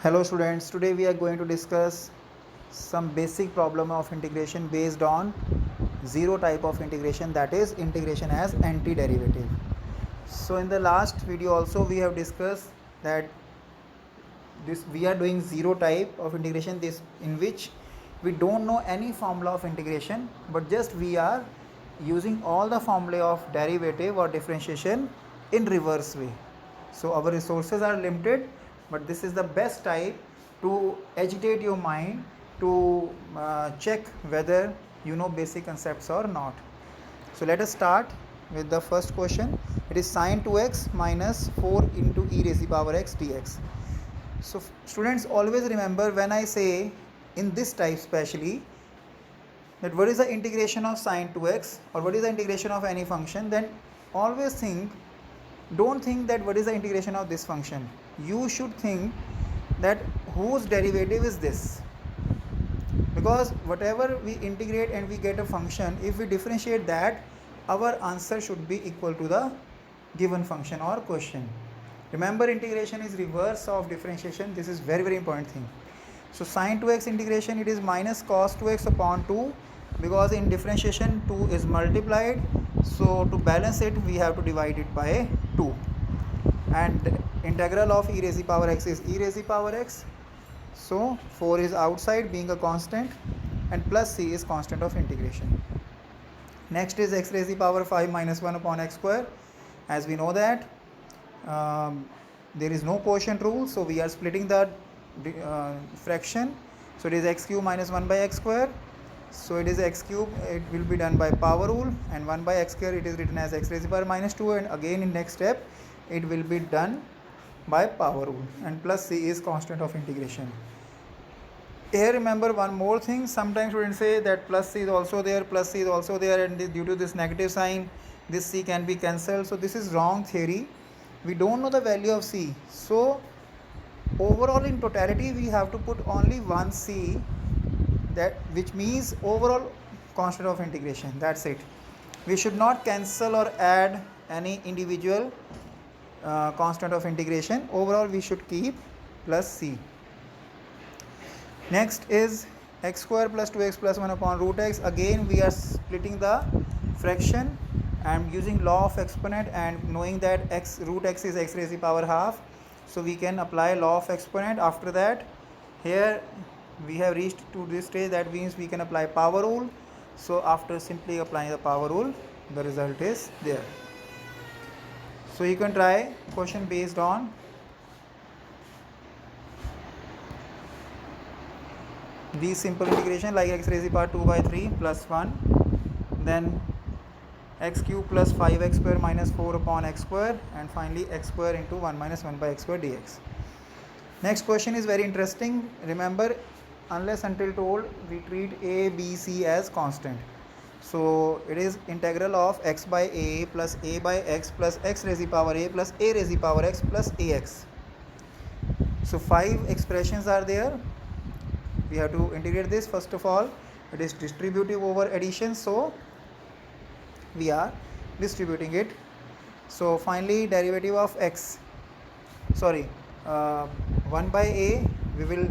Hello students, today we are going to discuss some basic problem of integration based on zero type of integration, that is integration as antiderivative. So in the last video also we have discussed that this we are doing zero type of integration, this in which we don't know any formula of integration, but just we are using all the formulae of derivative or differentiation in reverse way. So our resources are limited, but this is the best type to agitate your mind to check whether you know basic concepts or not. So let us start with the first question. It is sine 2x minus 4 into e raised to the power x dx. So students, always remember when I say in this type specially that what is the integration of sine 2x or what is the integration of any function, then always don't think that what is the integration of this function. You should think that whose derivative is this, because whatever we integrate and we get a function, if we differentiate that, our answer should be equal to the given function or question. Remember, integration is reverse of differentiation. This is very important thing. So sine 2x integration, it is minus cos 2x upon 2, because in differentiation 2 is multiplied, so to balance it we have to divide it by 2, and integral of e raised to the power x is e raised to the power x, so 4 is outside being a constant, and plus c is constant of integration. Next is x raised to the power 5 minus 1 upon x square. As we know that there is no quotient rule, so we are splitting the fraction, so it is x cube minus 1 by x square. So it is x cube, it will be done by power rule, and 1 by x square it is written as x raised to the power minus 2, and again in next step it will be done by power rule, and plus c is constant of integration. Here remember one more thing, sometimes students say that plus c is also there, and due to this negative sign this c can be cancelled. So this is wrong theory. We don't know the value of c, so overall in totality we have to put only one c, that which means overall constant of integration. That's it. We should not cancel or add any individual constant of integration. Overall we should keep plus c. Next is x square plus 2x plus 1 upon root x. Again we are splitting the fraction and using law of exponent, and knowing that root x is x raised to the power half, so we can apply law of exponent. After that, here we have reached to this stage, that means we can apply power rule. So after simply applying the power rule, the result is there. So you can try question based on these simple integration, like x raised to the power 2 by 3 plus 1, then x cube plus 5x square minus 4 upon x square, and finally x square into 1 minus 1 by x square dx. Next question is very interesting. Remember, unless until told, we treat a, b, c as constant. So it is integral of x by a plus a by x plus x raised to the power a plus a raised to the power x plus ax. So 5 expressions are there. We have to integrate this. First of all, it is distributive over addition, so we are distributing it. So finally, derivative of x, 1 by a, we will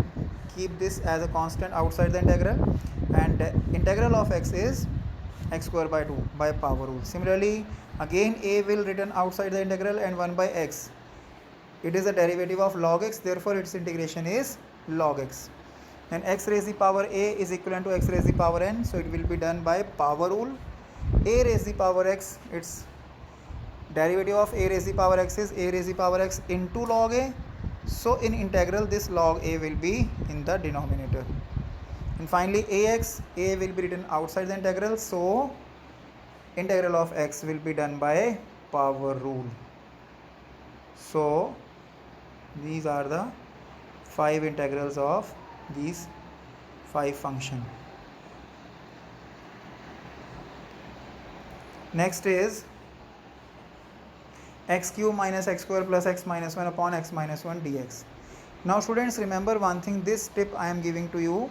keep this as a constant outside the integral, and integral of x is x square by 2 by power rule. Similarly, again a will written outside the integral, and 1 by x, it is a derivative of log x, therefore its integration is log x. And x raised to the power a is equivalent to x raised to the power n, so it will be done by power rule. A raised to the power x, its derivative of a raised to the power x is a raised to the power x into log a, so in integral this log a will be in the denominator. And finally ax, a will be written outside the integral, so integral of x will be done by power rule. So these are the 5 integrals of these 5 functions. Next is x cube minus x square plus x minus 1 upon x minus 1 dx. Now students, remember one thing, this tip I am giving to you,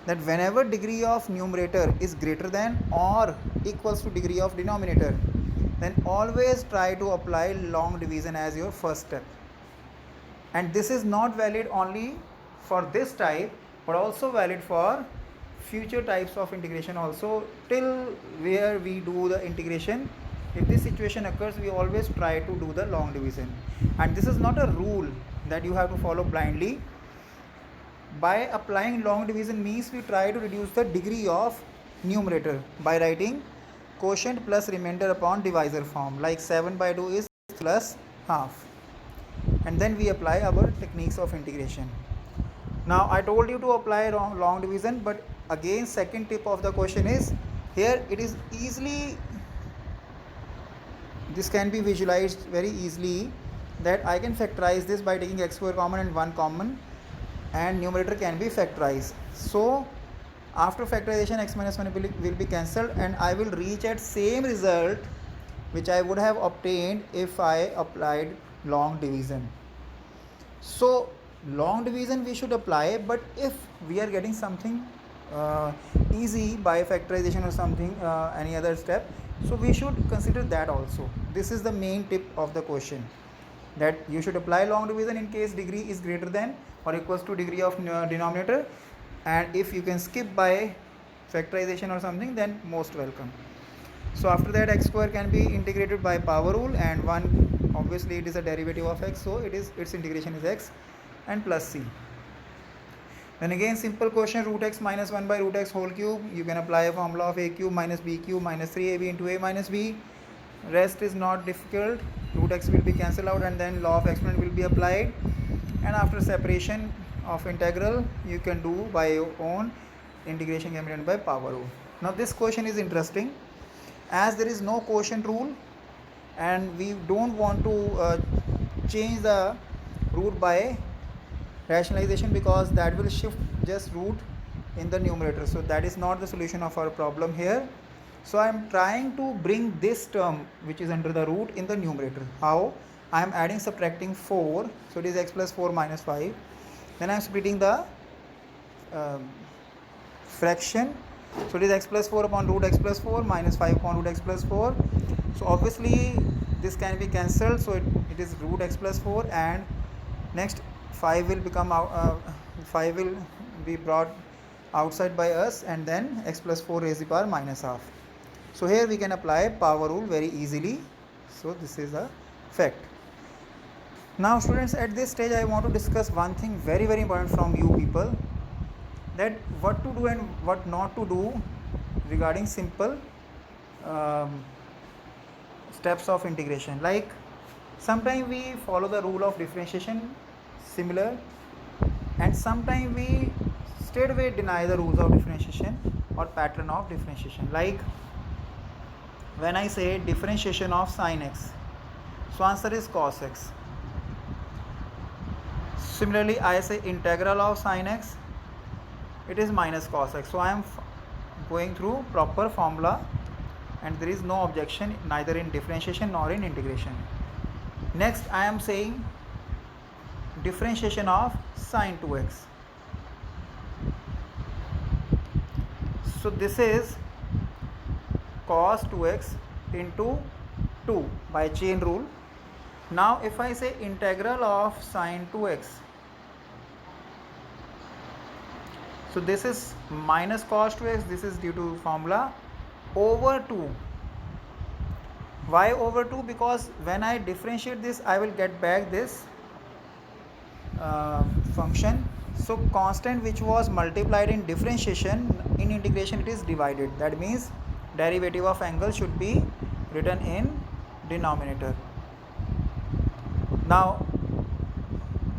that whenever degree of numerator is greater than or equals to degree of denominator, then always try to apply long division as your first step. And this is not valid only for this type but also valid for future types of integration also, till where we do the integration. If this situation occurs, we always try to do the long division, and this is not a rule that you have to follow blindly. By applying long division means we try to reduce the degree of numerator by writing quotient plus remainder upon divisor form, like 7/2 is plus half, and then we apply our techniques of integration. Now I told you to apply long division, but again second tip of the question is, here it is easily, this can be visualized very easily, that I can factorize this by taking x square common and 1 common, and numerator can be factorized. So after factorization x minus 1 will be cancelled, and I will reach at same result which I would have obtained if I applied long division. So long division we should apply, but if we are getting something easy by factorization or something, any other step, so we should consider that also. This is the main tip of the question, that you should apply long division in case degree is greater than or equals to degree of denominator, and if you can skip by factorization or something, then most welcome. So after that, x square can be integrated by power rule, and 1 obviously it is a derivative of x, so its integration is x and plus c. Then again simple question, root x minus 1 by root x whole cube, you can apply a formula of a cube minus b cube minus 3ab into a minus b. Rest is not difficult, root x will be cancelled out, and then law of exponent will be applied, and after separation of integral you can do by your own, integration can be done by power rule. Now this question is interesting, as there is no quotient rule and we don't want to change the root by rationalization, because that will shift just root in the numerator, so that is not the solution of our problem here. So I am trying to bring this term which is under the root in the numerator. How? I am adding, subtracting 4, so it is x plus 4 minus 5. Then I am splitting the fraction, so it is x plus 4 upon root x plus 4 minus 5 upon root x plus 4. So obviously this can be cancelled, so it is root x plus 4, and next 5 will become 5 will be brought outside by us, and then x plus 4 raised to the power minus half. So here we can apply power rule very easily. So this is a fact. Now students, at this stage I want to discuss one thing very important from you people, that what to do and what not to do regarding simple steps of integration. Like sometimes we follow the rule of differentiation similar, and sometimes we straight away deny the rules of differentiation or pattern of differentiation. Like when I say differentiation of sin x, so answer is cos x. Similarly I say integral of sin x, it is minus cos x. So I am going through proper formula, and there is no objection neither in differentiation nor in integration. Next I am saying differentiation of sin 2x. So this is cos 2x into 2 by chain rule. Now if I say integral of sin 2x, so this is minus cos 2x, this is due to formula, over 2. Why over 2? Because when I differentiate this, I will get back this function. So constant which was multiplied in differentiation, in integration it is divided. That means derivative of angle should be written in denominator. Now,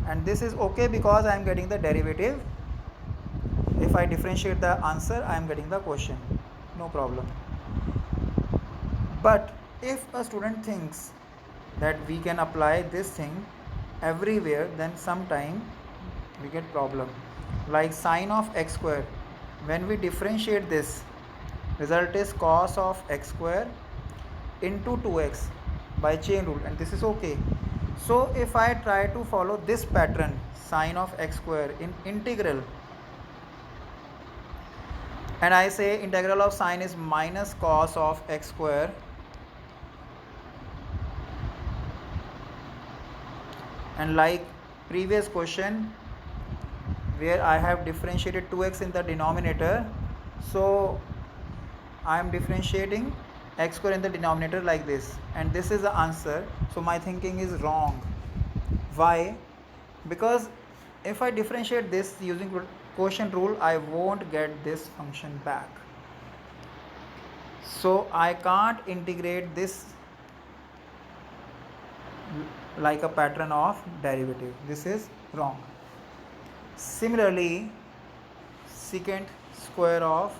and this is okay because I am getting the derivative. If I differentiate the answer, I am getting the question, no problem. But if a student thinks that we can apply this thing everywhere, then sometime we get problem. Like sine of x square, when we differentiate this, result is cos of x square into 2x by chain rule, and this is okay. So if I try to follow this pattern, sine of x square in integral, and I say integral of sine is minus cos of x square, and like previous question where I have differentiated 2x in the denominator. So I am differentiating x square in the denominator like this, and this is the answer. So my thinking is wrong. Why? Because if I differentiate this using quotient rule, I won't get this function back. So I can't integrate this like a pattern of derivative. This is wrong. Similarly, secant square of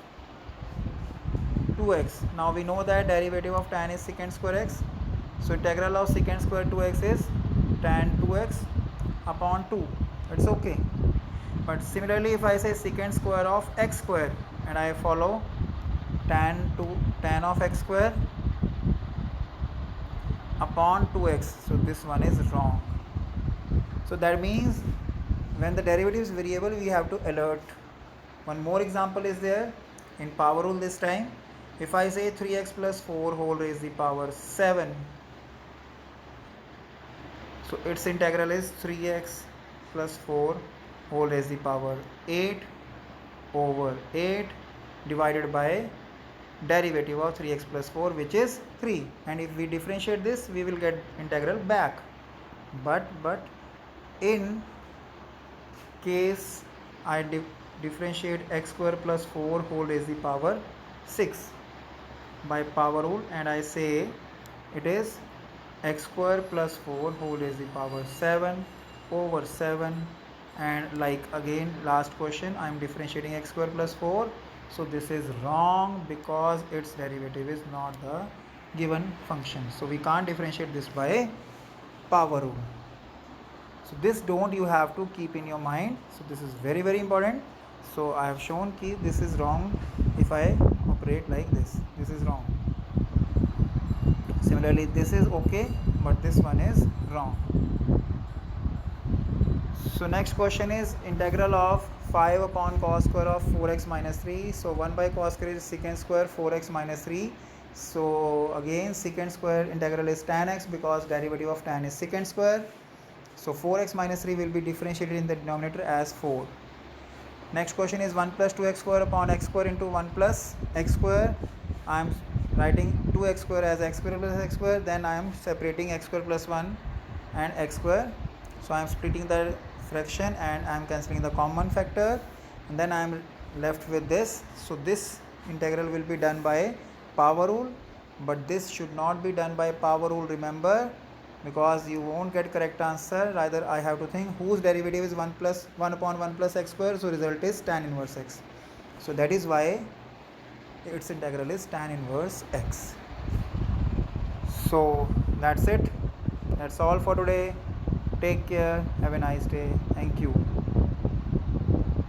2x. Now we know that derivative of tan is secant square x. So integral of secant square 2x is tan 2x upon 2. It's okay. But similarly, if I say secant square of x square and I follow tan of x square upon 2x, so this one is wrong. So that means when the derivative is variable, we have to alert. One more example is there in power rule this time. If I say 3x plus 4 whole raised to the power 7, so its integral is 3x plus 4 whole raised to the power 8 over 8 divided by derivative of 3x plus 4, which is 3, and if we differentiate this, we will get integral back. But in case I differentiate x square plus 4 whole raised to the power 6 by power rule, and I say it is x square plus 4 whole raised to the power 7 over 7, and like again last question, I am differentiating x square plus 4. So this is wrong because its derivative is not the given function. So we can't differentiate this by power rule. So this don't you have to keep in your mind. So this is very very important. So I have shown key this is wrong if I operate like this. This is wrong. Similarly, this is okay, but this one is wrong. So next question is integral of 5 upon cos square of 4x minus 3. So 1 by cos square is secant square 4x minus 3. So again secant square integral is tan x because derivative of tan is secant square. So 4x minus 3 will be differentiated in the denominator as 4. Next question is 1 plus 2x square upon x square into 1 plus x square. I am writing 2x square as x square plus x square. Then I am separating x square plus 1 and x square. So I am splitting the fraction and I am cancelling the common factor, and then I am left with this. So this integral will be done by power rule, but this should not be done by power rule, remember, because you won't get correct answer. Rather I have to think whose derivative is 1 upon 1 plus x square. So result is tan inverse x. So that is why its integral is tan inverse x. So that's it. That's all for today. Take care. Have a nice day. Thank you.